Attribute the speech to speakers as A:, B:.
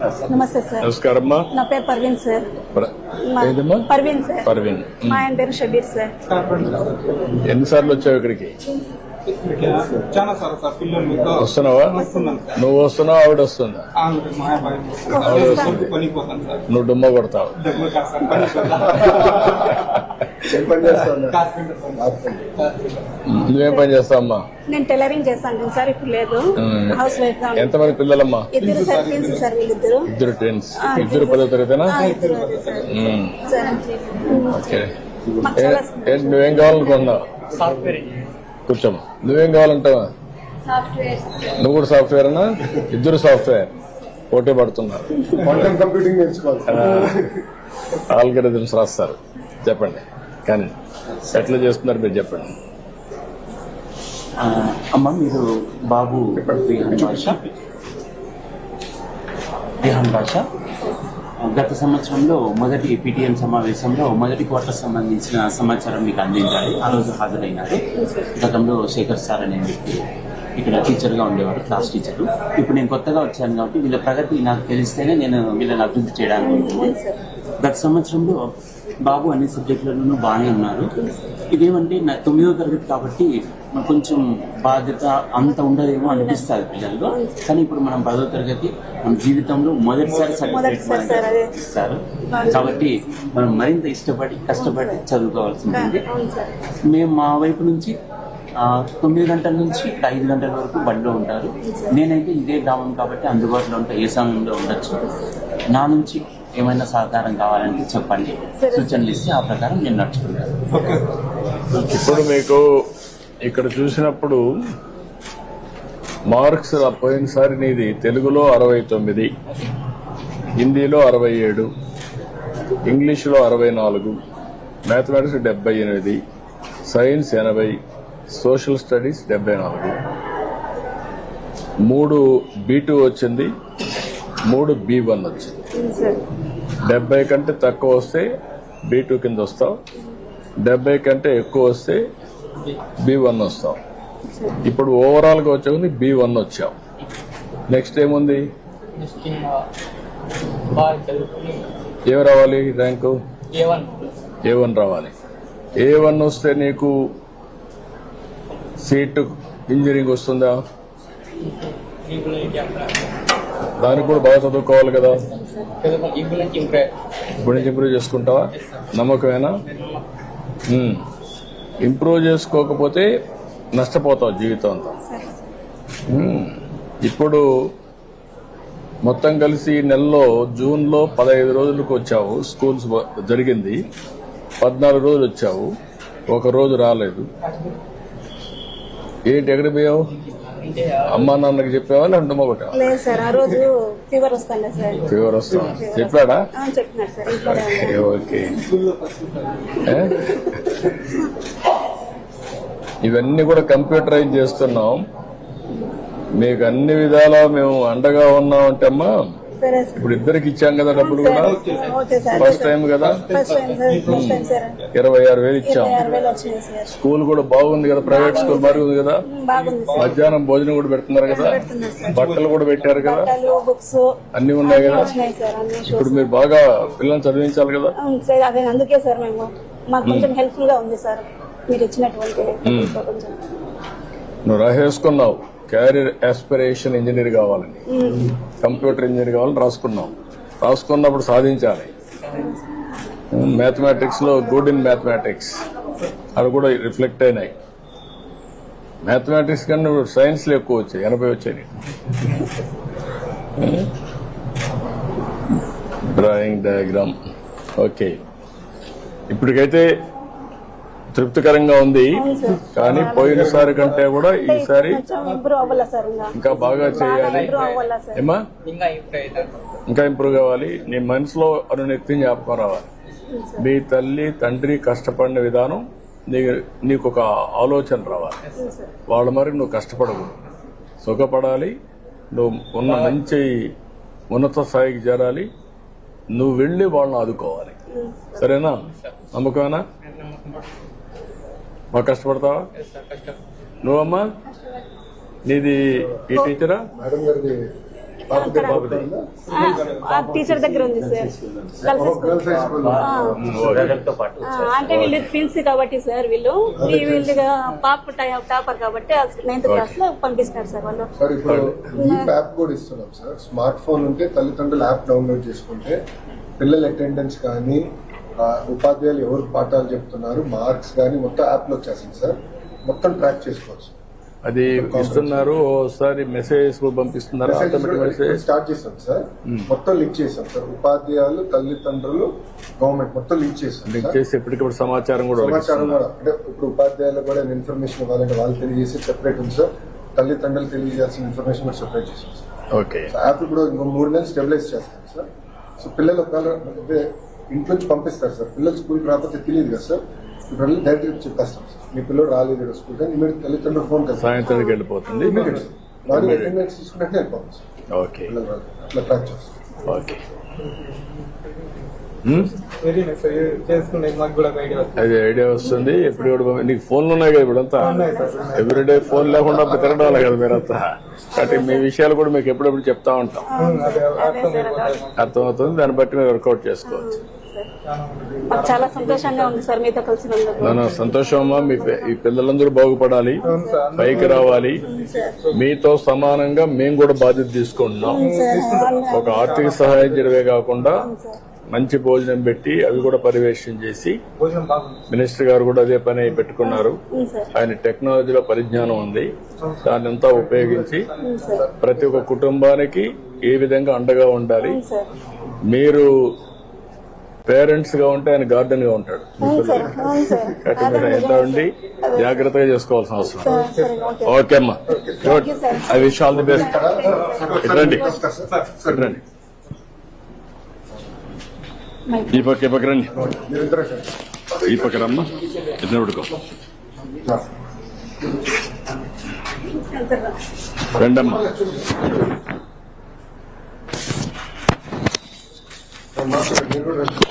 A: నమస్తే సార్.
B: నమస్కారం అమ్మా.
A: నా పేరు పర్వీన్ సార్. పర్వీన్ సార్.
B: పర్వీన్.
A: మా ఆయన పేరు షబీర్ సార్.
B: ఎన్నిసార్లు వచ్చావు ఇక్కడికి? వస్తున్నావా? నువ్వు వస్తున్నావు, ఆవిడ వస్తుందా? ఆవిడ వస్తుంది, నువ్వు డుమ్మ కొడతావు. నువ్వేం పని చేస్తావు అమ్మా?
A: నేను టైలరింగ్ చేస్తాను సార్, ఇప్పుడు లేదు. హౌస్ వైఫ్ గా.
B: ఎంతమంది పిల్లలమ్మా?
A: ఇద్దరు సార్, ట్విన్స్ సార్. వీళ్ళిద్దరు.
B: ఇద్దరు ట్విన్స్. ఇద్దరు 10వ తరగతినా? ఓకే. నువ్వేం కావాలనుకున్నావు? కూర్చోమ్మా. నువ్వేం కావాలంటావా? నువ్వు కూడా సాఫ్ట్వేర్నా? ఇద్దరు సాఫ్ట్వేర్ పోటీ పడుతున్నారు.
C: కంప్యూటింగ్ నేర్చుకోవాలి.
B: ఆల్గరిథమ్స్ రాస్తారు. చెప్పండి, కానీ ఎట్లా చేస్తున్నారు మీరు చెప్పండి.
D: అమ్మ, మీరు బాబు రిహాన్ భాష గత సంవత్సరంలో మొదటి PTM సమావేశంలో మొదటి క్వార్టర్ సంబంధించిన సమాచారం మీకు అందించాలి. ఆ రోజు హాజరైనారు. గతంలో శేఖర్ సార్ అనే వ్యక్తి ఇక్కడ టీచర్గా ఉండేవారు, క్లాస్ టీచరు. ఇప్పుడు నేను కొత్తగా వచ్చాను కాబట్టి వీళ్ళ ప్రగతి నాకు తెలిస్తేనే నేను వీళ్ళని అభివృద్ధి చేయడానికి ఉంటుంది. గత సంవత్సరంలో బాబు అన్ని సబ్జెక్టులలోనూ బాగానే ఉన్నారు. ఇదేమంటే 9వ తరగతి కాబట్టి కొంచెం బాధ్యత అంత ఉండదేమో అనిపిస్తుంది పిల్లల్లో. కానీ ఇప్పుడు మనం 10వ తరగతి మన జీవితంలో మొదటిసారి సర్టిఫికేట్ ఇస్తారు కాబట్టి మనం మరింత కష్టపడి చదువుకోవాల్సి ఉంటుంది. మేము మా వైపు నుంచి 9 గంటల నుంచి 5 గంటల వరకు బడిలో ఉంటారు. నేనైతే ఇదే గ్రామం కాబట్టి అందుబాటులో ఉంటా, ఏ సమయంలో ఉండొచ్చు. నా నుంచి ఏమైనా సహకారం కావాలంటే చెప్పండి, సూచనలు ఇస్తే ఆ ప్రకారం నేను నడుచుకుంటాను.
B: ఇప్పుడు మీకు ఇక్కడ చూసినప్పుడు మార్క్స్ పోయినసారి నీది తెలుగులో 69, హిందీలో 67, ఇంగ్లీష్లో 64, mathematics 78, science 80, social studies 74, 3 B2 వచ్చింది, 3 B1 వచ్చింది. 70 కంటే తక్కువ వస్తే B2 కింద వస్తావు, 70 కంటే ఎక్కువ వస్తే B1 వస్తావు. ఇప్పుడు ఓవరాల్ గా వచ్చే B1 వచ్చావు. నెక్స్ట్ ఏముంది? ఏమి రావాలి? ర్యాంకు A1 రావాలి. A1 వస్తే నీకు సీటు ఇంజనీరింగ్ వస్తుందా? దానికి కూడా బాగా చదువుకోవాలి కదా. ఇప్పుడు నుంచి ఇంప్రూవ్ చేసుకుంటావా? నమ్మకమేనా? ఇంప్రూవ్ చేసుకోకపోతే నష్టపోతావు జీవితం అంతా. ఇప్పుడు మొత్తం కలిసి నెలలో జూన్లో 15 రోజులకు వచ్చావు. స్కూల్స్ జరిగింది, 14 రోజులు వచ్చావు, 1 రోజు రాలేదు. ఏంటి, ఎక్కడికి పోయావు? అమ్మా నాన్నకి చెప్పావా లేదంటే మొగటావా?
A: లేదు సార్, ఆ రోజు ఫీవర్ వస్తాను సార్.
B: ఫీవర్ వస్తా చెప్పాడా?
A: చెప్పినాడు సార్.
B: ఓకే. ఇవన్నీ కూడా కంప్యూటరైజ్ చేస్తున్నాం. మీకు అన్ని విధాలా మేము అండగా ఉన్నాం అంటే అమ్మా. ఇప్పుడు ఇద్దరికి ఇచ్చాం కదా డబ్బులు కూడా. ఫస్ట్ టైం కదా, 26,000 ఇచ్చాం. స్కూల్ కూడా బాగుంది కదా, ప్రైవేట్ స్కూల్ బాగుంది కదా. మధ్యాహ్నం భోజనం కూడా పెడుతున్నారు కదా, బట్టలు కూడా పెట్టారు కదా, అన్ని ఉన్నాయి కదా. ఇప్పుడు మీరు బాగా పిల్లల్ని చదివించాలి కదా.
A: అందుకే సార్ మేము మాకు కొంచెం హెల్ప్ఫుల్ గా ఉంది సార్ మీరు ఇచ్చినటువంటి.
B: నువ్వు రాసేసుకున్నావు క్యారియర్ ఆస్పిరేషన్ ఇంజనీర్ కావాలని, కంప్యూటర్ ఇంజనీర్ కావాలని రాసుకున్నప్పుడు సాధించాలి. మ్యాథమెటిక్స్ లో గుడ్ ఇన్ మ్యాథమెటిక్స్ అవి కూడా రిఫ్లెక్ట్ అయినాయి. మ్యాథమెటిక్స్ కన్నా సైన్స్ లో ఎక్కువ వచ్చాయి, 80 వచ్చాయి. Drawing diagram okay. ఇప్పటికైతే తృప్తికరంగా ఉంది. కానీ పోయినసారి కంటే కూడా ఈసారి ఇంకా బాగా చేయాలి. ఏమా ఇంకా ఇంప్రూవ్ కావాలి. నీ మనసులో అనునిత్యం జ్ఞాపకం రావాలి. మీ తల్లి తండ్రి కష్టపడిన విధానం నీకు ఒక ఆలోచన రావాలి. వాళ్ళ మరి నువ్వు కష్టపడకూడదు, సుఖపడాలి. నువ్వు ఉన్న మంచి ఉన్నత స్థాయికి చేరాలి. నువ్వు వెళ్ళి వాళ్ళని ఆదుకోవాలి. సరేనా? నమ్మకమేనా? బాగా కష్టపడతావా నువ్వమ్మా? నీది ఈ టీచరా?
C: మేడం గారిది
A: అక్కడ టీచర్ దగ్గర ఉంది సార్ గర్ల్స్ స్కూల్.
D: బ్రదర్తో పాటు
A: అంటే వీళ్ళు ట్విన్స్ కాబట్టి సార్ వీళ్ళుగా పాప టాపర్ కాబట్టి 9th క్లాస్ లో పంపిస్తారు సార్ వాళ్ళు.
C: సార్ ఇప్పుడు లీప్ యాప్ కూడా ఇస్తున్నాం సార్. స్మార్ట్ ఫోన్ ఉంటే తల్లిదండ్రులు యాప్ డౌన్లోడ్ చేసుకుంటే పిల్లల అటెండెన్స్ కానీ ఉపాధ్యాయులు ఎవరు పాఠాలు చెప్తున్నారు మార్క్స్ కానీ మొత్తం యాప్ లో వచ్చేసింది సార్. మొత్తం ట్రాక్ చేసుకోవచ్చు.
B: అది ఇస్తున్నారు, ఒకసారి మెసేజ్ కూడా పంపిస్తున్నారు. ఆటోమేటిక్ మెసేజ్
C: స్టార్ట్ చేస్తాం సార్. మొత్తం లింక్ చేస్తాం సార్. ఉపాధ్యాయులు తల్లిదండ్రులు గవర్నమెంట్ మొత్తం లింక్ చేస్తాం.
B: లింక్ చేసి ఎప్పటికప్పుడు సమాచారం కూడా
C: సమాచారం కూడా అంటే ఇప్పుడు ఉపాధ్యాయులు కూడా ఇన్ఫర్మేషన్ ఇవ్వాలంటే వాళ్ళు తెలియజేసి సెపరేట్ ఉంది సార్. తల్లిదండ్రులు తెలియజేయాల్సిన ఇన్ఫర్మేషన్ కూడా సెపరేట్ చేస్తాం సార్.
B: ఓకే.
C: యాప్ ఇప్పుడు ఇంకో 3 నెలలు స్టెబిలైజ్ చేస్తాం సార్. సో పిల్లలు ఒకవేళ ఇంట్లో నుంచి పంపిస్తారు సార్. పిల్లలు స్కూల్కి రాకపోతే తెలియదు కదా సార్. ఇప్పుడు డైరెక్ట్ చెప్పేస్తాం సార్. మీ పిల్లలు రాలేదు స్కూల్ కానీ ఇమీడియట్ తల్లిదండ్రులు ఫోన్ కదా
B: సాయంత్రానికి వెళ్ళిపోతుంది.
C: మార్నింగ్ అటెండెన్స్ తీసుకున్నట్టు వెళ్ళిపోతాం సార్.
B: ఓకే
C: పిల్లలు రాలేదు అట్లా ట్రాక్ చేస్తాం.
B: ఓకే.
E: Very nice sir. చేసుకునే మాకు కూడా ఐడియా వస్తుంది.
B: అది ఐడియా వస్తుంది. ఎప్పుడు కూడా నీకు ఫోన్లు ఉన్నాయి కదా ఇప్పుడంతా. ఎవ్రీడే ఫోన్ లేకుండా తిరగడం కదా మీరంతా. కాబట్టి మీ విషయాలు కూడా మీకు ఎప్పుడెప్పుడు చెప్తా ఉంటాం.
E: అదే అర్థమైపోతుంది.
B: అర్థమవుతుంది. దాన్ని బట్టి మీరు వర్కౌట్ చేసుకోవచ్చు.
A: మాకు చాలా సంతోషంగా ఉంది సార్ మీతో కలిసినందుకు.
B: నా సంతోషం అమ్మా. ఈ పిల్లలందరూ బాగుపడాలి, పైకి రావాలి. మీతో సమానంగా మేము కూడా బాధ్యత తీసుకుంటున్నాం. ఒక ఆర్థిక సహాయం చేయడమే కాకుండా మంచి భోజనం పెట్టి అవి కూడా పర్యవేక్షణ చేసి
E: భోజనం బాగుంది.
B: మినిస్టర్ గారు కూడా అదే పని పెట్టుకున్నారు. ఆయన టెక్నాలజీలో పరిజ్ఞానం ఉంది. దాన్నంతా ఉపయోగించి ప్రతి ఒక్క కుటుంబానికి ఏ విధంగా అండగా ఉండాలి. మీరు పేరెంట్స్ గా ఉంటే ఆయన గార్డెన్ గా ఉంటాడు. కాబట్టి మీరు ఎంత ఉండి జాగ్రత్తగా చేసుకోవాల్సిన అవసరం. ఓకే అమ్మా. Good. I wish all the best. రండి రండి. ఈ పక్క రండి.
C: మీరిద్దరే సార్.
B: ఈ పక్క రమ్మా. ఇద్దరు ఉడుకో. రండమ్మా.
C: మీరు కూడా రండి.